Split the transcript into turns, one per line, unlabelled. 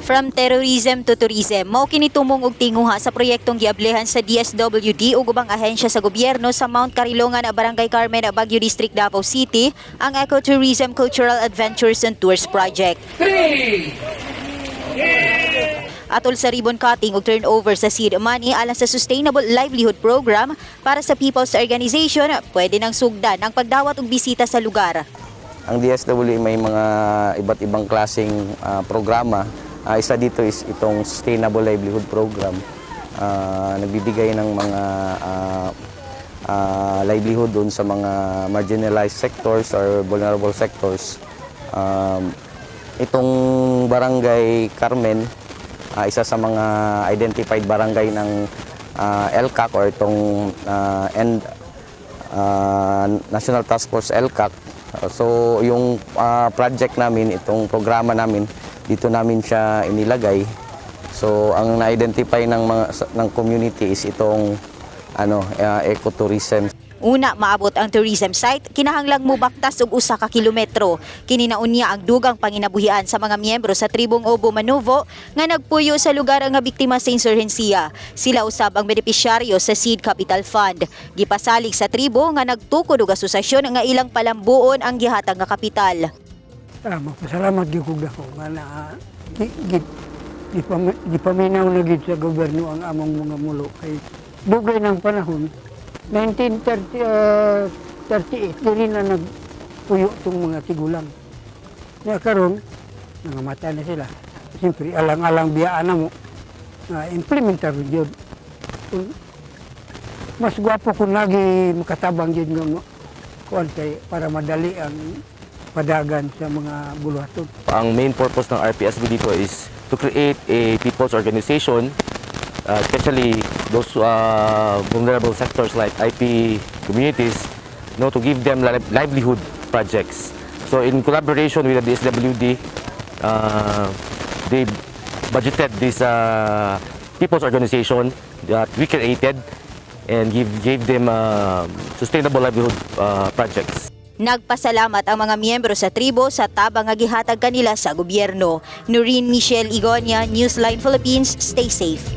From terrorism to tourism, mao kini tumong og tinguha sa proyektong giablehan sa DSWD ug ubang ahensya sa gobyerno sa Mount Carilongan, Barangay Carmen, Baguio District, Davao City, ang Ecotourism Cultural Adventures and Tours Project. Atol sa ribbon cutting ug turnover sa seed money alang sa Sustainable Livelihood Program para sa People's Organization, pwede nang sugdan ang pagdawat og bisita sa lugar.
Ang DSWD may mga iba't ibang klaseng programa. Isa dito is itong Sustainable Livelihood Program. Nagbibigay ng mga livelihood doon sa mga marginalized sectors or vulnerable sectors. Itong Barangay Carmen, isa sa mga identified barangay ng LCAC or itong National Task Force LCAC. So yung project namin, itong programa namin, dito namin siya inilagay. So ang na-identify ng community is itong ecotourism.
Una, maabot ang tourism site, kinahanglang mubaktas og 1 ka kilometro. Kininaun niya ang dugang panginabuhian sa mga miyembro sa tribong Obo Manuvo nga nagpuyo sa lugar nga biktima sa insurhensiya. Sila usab ang benepisyaryo sa Seed Capital Fund. Gipasalig sa tribo nga nagtukod og asosasyon nga ilang palambuon ang gihatag nga kapital.
Magpasalamat gyud ko dako nga di paminaw na gid sa gobyerno ang among mga mulo kay dugay ng panahon 1938 diri na nagpuyo tong mga tigulang. Nga karon nangamatay na sila. Siyempre alang-alang biyaan na mo implementar gyud. Mas gwapo kung lagi makatabang gyud nga kuan kay para madali ang padagan sa mga buluhaton.
Ang main purpose ng RPSB dito is to create a people's organization, especially those vulnerable sectors like IP communities, to give them livelihood projects. So in collaboration with the DSWD, they budgeted this people's organization that we created and gave them sustainable livelihood projects.
Nagpasalamat ang mga miyembro sa tribo sa tabang nga gihatag kanila sa gobyerno. Noreen Michelle Igonia, Newsline Philippines, stay safe.